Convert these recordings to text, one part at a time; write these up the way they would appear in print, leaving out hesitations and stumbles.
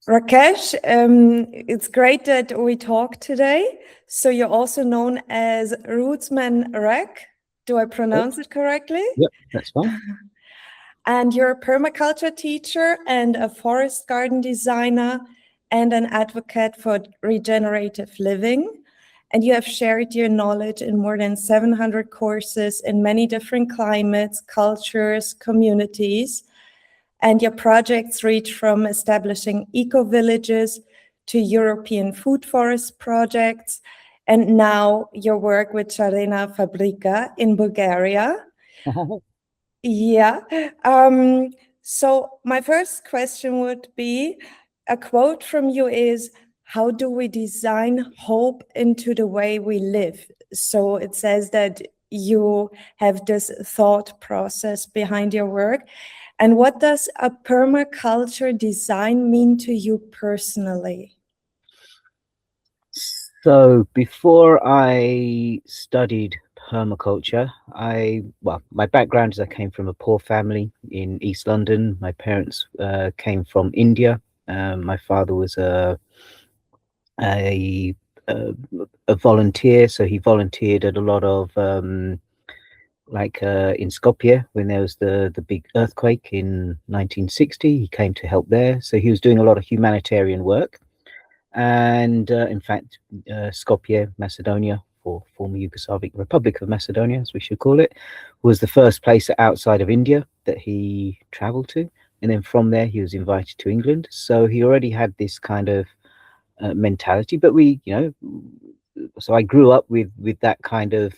Rakesh, it's great that we talk today. So you're also known as Rootsman Rak. Do I pronounce it correctly? Yep, that's fine. And you're a permaculture teacher and a forest garden designer and an advocate for regenerative living. And you have shared your knowledge in more than 700 courses in many different climates, cultures, communities. And your projects reach from establishing eco-villages to European food forest projects, and now your work with Sharena Fabrika in Bulgaria. Yeah. So my first question would be, a quote from you is, how do we design hope into the way we live? So it says that you have this thought process behind your work. And what does a permaculture design mean to you personally? So before I studied permaculture, my background is I came from a poor family in East London. My parents came from India. My father was a, a volunteer, so he volunteered at a lot of in Skopje when there was the big earthquake in 1960. He came to help there, so he was doing a lot of humanitarian work. And in fact, Skopje, Macedonia, or former Yugoslavic Republic of Macedonia, as we should call it, was the first place outside of India that he traveled to. And then from there, he was invited to England. So he already had this kind of mentality. But so I grew up with that kind of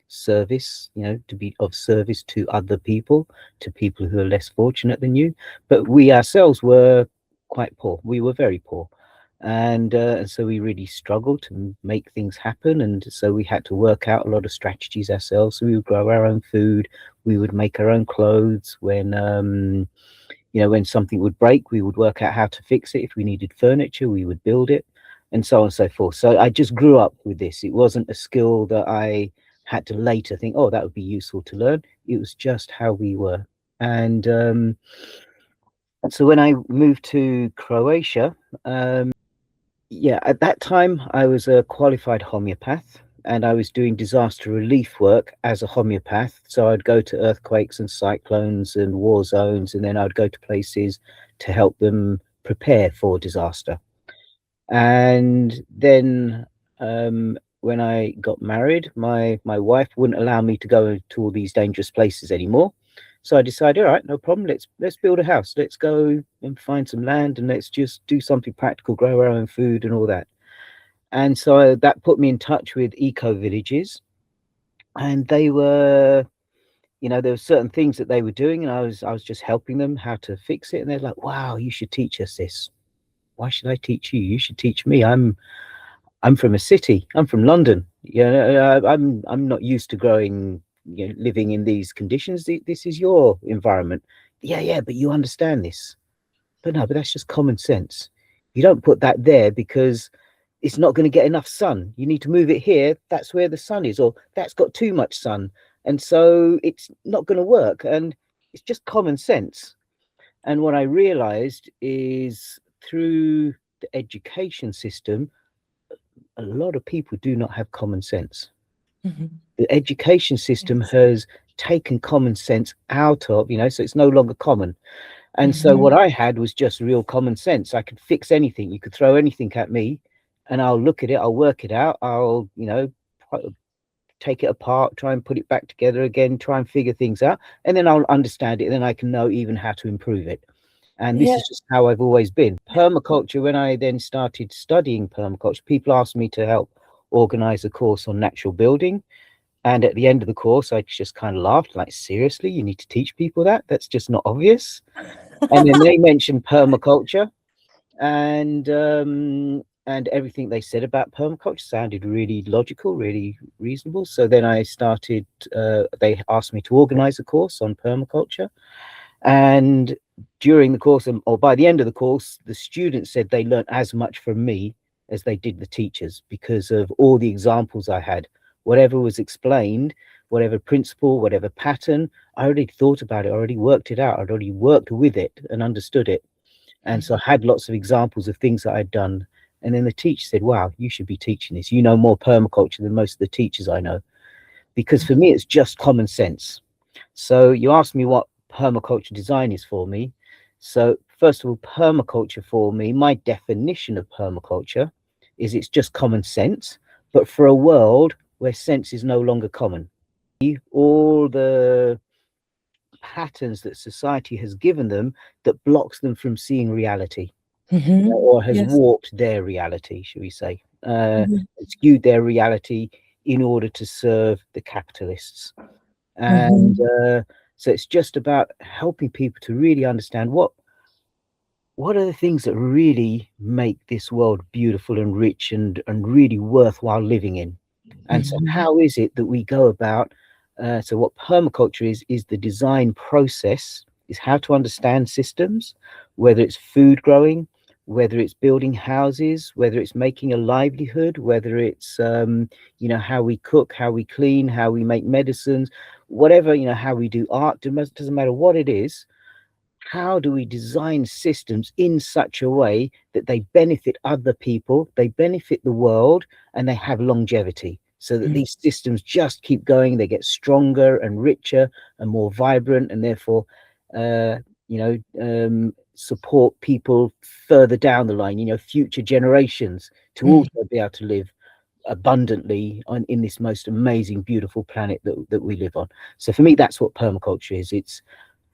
service, to be of service to other people, to people who are less fortunate than you. But we ourselves were quite poor. We were very poor. And so we really struggled to make things happen. And so we had to work out a lot of strategies ourselves. So we would grow our own food. We would make our own clothes. When something would break, we would work out how to fix it. If we needed furniture, we would build it, and so on and so forth. So I just grew up with this. It wasn't a skill that I had to later think, oh, that would be useful to learn. It was just how we were. And so when I moved to Croatia, at that time I was a qualified homeopath, and I was doing disaster relief work as a homeopath. So I'd go to earthquakes and cyclones and war zones, and then I'd go to places to help them prepare for disaster. And then when I got married, my wife wouldn't allow me to go to all these dangerous places anymore. So I decided, all right, no problem. Let's build a house. Let's go and find some land, and let's just do something practical, grow our own food and all that. And so that put me in touch with eco villages, and they were, there were certain things that they were doing, and I was just helping them how to fix it. And they're like, wow, you should teach us this. Why should I teach you? You should teach me. I'm from a city. I'm from London. I'm not used to growing, living in these conditions. This is your environment. Yeah, but you understand this. But no, but that's just common sense. You don't put that there because it's not going to get enough sun. You need to move it here. That's where the sun is, or that's got too much sun. And so it's not going to work. And it's just common sense. And what I realized is through the education system, a lot of people do not have common sense. Mm-hmm. The education system has taken common sense out of, so it's no longer common. And so what I had was just real common sense. I could fix anything. You could throw anything at me and I'll look at it. I'll work it out. I'll, take it apart, try and put it back together again, try and figure things out. And then I'll understand it. And then I can know even how to improve it. And this is just how I've always been. Permaculture, when I then started studying permaculture, people asked me to help organize a course on natural building. And at the end of the course, I just kind of laughed, like, seriously, you need to teach people that? That's just not obvious. And then they mentioned permaculture, and everything they said about permaculture sounded really logical, really reasonable. So then I started, they asked me to organize a course on permaculture. And during the course, or by the end of the course, the students said they learned as much from me as they did the teachers, because of all the examples I had. Whatever was explained, whatever principle, whatever pattern, I already thought about it, I already worked it out, I'd already worked with it and understood it. And so I had lots of examples of things that I'd done. And then the teacher said, wow, you should be teaching this. You know more permaculture than most of the teachers I know. Because for me, it's just common sense. So you asked me what permaculture design is for me. So first of all, permaculture for me, my definition of permaculture is it's just common sense, but for a world where sense is no longer common. All the patterns that society has given them that blocks them from seeing reality, or has warped their reality, should we say, skewed their reality in order to serve the capitalists. And so it's just about helping people to really understand what are the things that really make this world beautiful and rich and really worthwhile living in. And so how is it that we go about, so what permaculture is the design process, is how to understand systems, whether it's food growing, whether it's building houses, whether it's making a livelihood, whether it's, you know, how we cook, how we clean, how we make medicines, whatever, you know, how we do art, doesn't matter what it is. How do we design systems in such a way that they benefit other people, they benefit the world, and they have longevity, so that these systems just keep going, they get stronger and richer and more vibrant, and therefore, you know, support people further down the line, you know, future generations to also be able to live abundantly in this most amazing, beautiful planet that we live on. So for me, that's what permaculture is. It's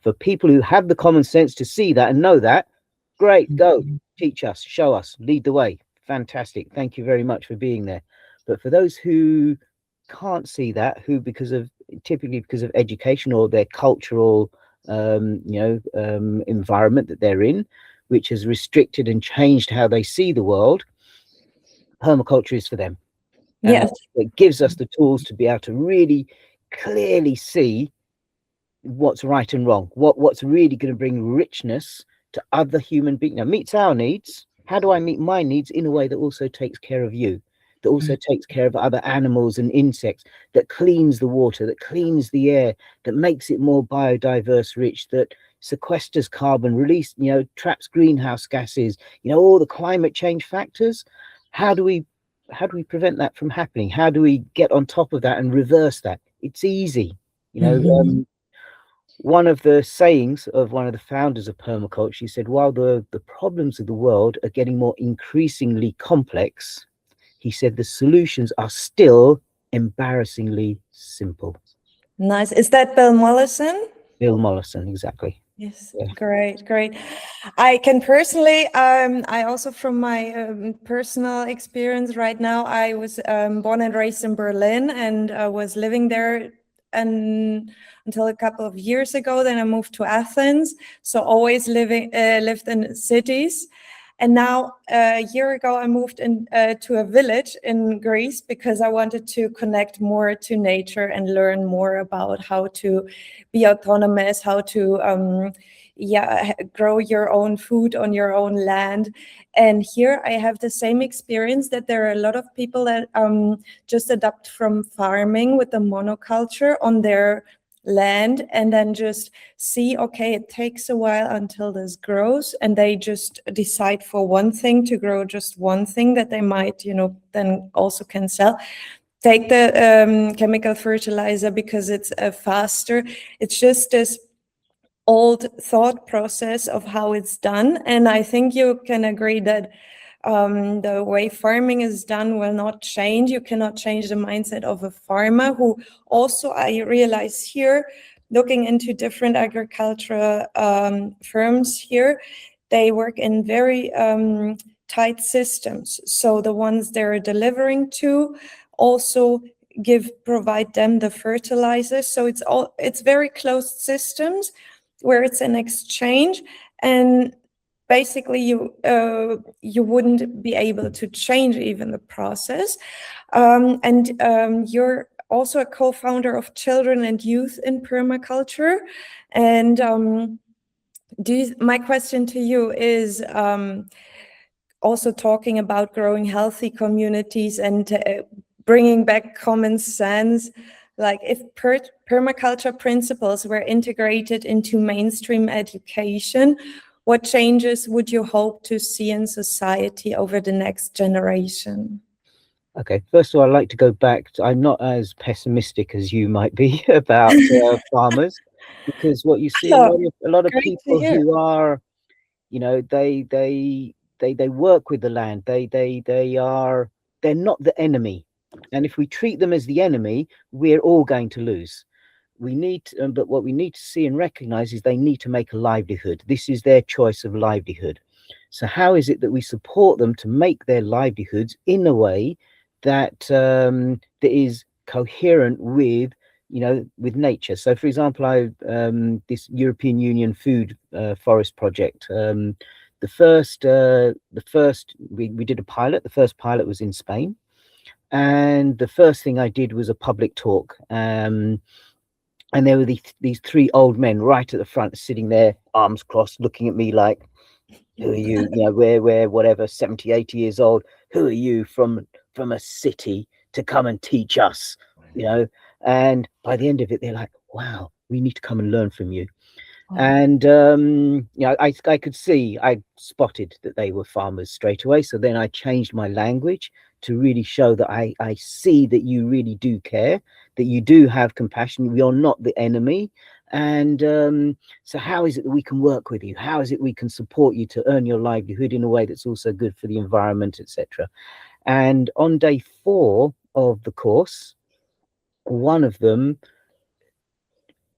for people who have the common sense to see that and know that. Great, go, teach us, show us, lead the way. Fantastic. Thank you very much for being there. But for those who can't see that, who typically because of education or their cultural you know, environment that they're in, which has restricted and changed how they see the world, permaculture is for them. Yes. It gives us the tools to be able to really clearly see what's right and wrong, what's really going to bring richness to other human beings. Now, meets our needs. How do I meet my needs in a way that also takes care of you, that also takes care of other animals and insects, that cleans the water, that cleans the air, that makes it more biodiverse rich, that sequesters carbon, release, you know, traps greenhouse gases, you know, all the climate change factors. How do we prevent that from happening? How do we get on top of that and reverse that? It's easy, you know. One of the sayings of one of the founders of permaculture, he said, while the problems of the world are getting more increasingly complex, he said the solutions are still embarrassingly simple. Nice. Is that Bill Mollison? Bill Mollison, exactly. Yes, yeah. Great. I can personally, I also from my personal experience right now, I was born and raised in Berlin and was living there until a couple of years ago. Then I moved to Athens, so always lived in cities. And now a year ago, I moved to a village in Greece because I wanted to connect more to nature and learn more about how to be autonomous, how to grow your own food on your own land. And here I have the same experience that there are a lot of people that just adopt from farming with the monoculture on their land and then just see, okay, it takes a while until this grows, and they just decide for one thing to grow just one thing that they might, you know, then also can sell. Take the chemical fertilizer because it's faster. It's just this old thought process of how it's done. And I think you can agree that the way farming is done will not change. You cannot change the mindset of a farmer who also, I realize here, looking into different agricultural firms here, they work in very tight systems. So the ones they're delivering to also provide them the fertilizers. So it's very closed systems where it's an exchange, and basically you wouldn't be able to change even the process. And you're also a co-founder of Children and Youth in Permaculture. And my question to you is also talking about growing healthy communities and bringing back common sense. Like if permaculture principles were integrated into mainstream education, what changes would you hope to see in society over the next generation? Okay, first of all, I'd like to go back to, I'm not as pessimistic as you might be about farmers, because what you see Oh, a lot of great to people hear. who are, you know, they work with the land. They're not the enemy, and if we treat them as the enemy, we're all going to lose. We need but what we need to see and recognize is they need to make a livelihood. This is their choice of livelihood. So how is it that we support them to make their livelihoods in a way that that is coherent with, you know, with nature? So for example, this European Union food forest project, the first we did a pilot. The first pilot was in Spain, and the first thing I did was a public talk, and there were these three old men right at the front, sitting there, arms crossed, looking at me like, who are you? You know, we're whatever, 70, 80 years old. Who are you from a city to come and teach us? You know, and by the end of it, they're like, wow, we need to come and learn from you. And you know, I could see, I spotted that they were farmers straight away. So then I changed my language to really show that I see that you really do care, that you do have compassion. You're not the enemy. And so how is it that we can work with you? How is it we can support you to earn your livelihood in a way that's also good for the environment, etc.? And on day 4 of the course, one of them,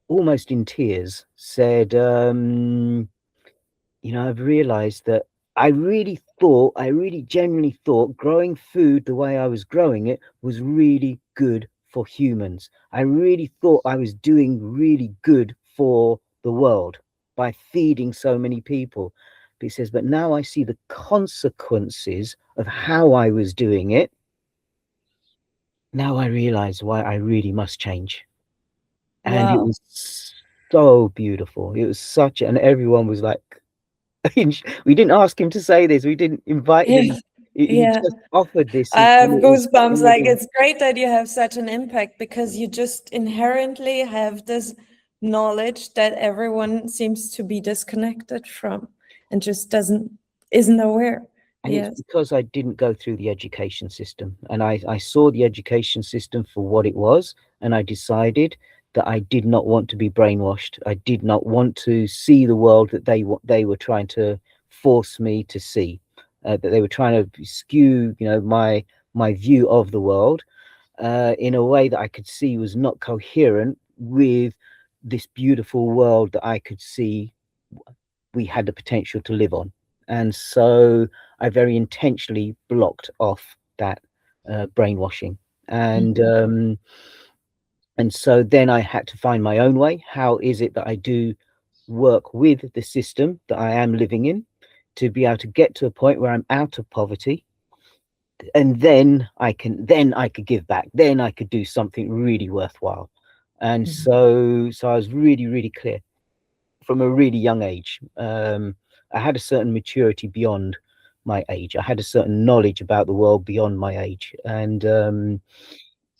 almost in tears, said, you know, I've realized that I really genuinely thought growing food the way I was growing it was really good for humans. I really thought I was doing really good for the world by feeding so many people. But he says, but now I see the consequences of how I was doing it. Now I realize why I really must change. And it Wow. was so beautiful. It was such, and everyone was like, we didn't ask him to say this. We didn't invite him. Yes. He Yeah. just offered this, I and have it was goosebumps. Like, amazing. it's great that you have such an impact because you just inherently have this knowledge that everyone seems to be disconnected from and just isn't aware. And it's Yes. because I didn't go through the education system, and I saw the education system for what it was, and I decided that I did not want to be brainwashed. I did not want to see the world that they were trying to force me to see, that they were trying to skew, you know, my view of the world in a way that I could see was not coherent with this beautiful world that I could see we had the potential to live on. And so I very intentionally blocked off that brainwashing. And so then I had to find my own way. How is it that I do work with the system that I am living in to be able to get to a point where I'm out of poverty, and then I could give back. Then I could do something really worthwhile. And so I was really, really clear from a really young age. I had a certain maturity beyond my age. I had a certain knowledge about the world beyond my age. And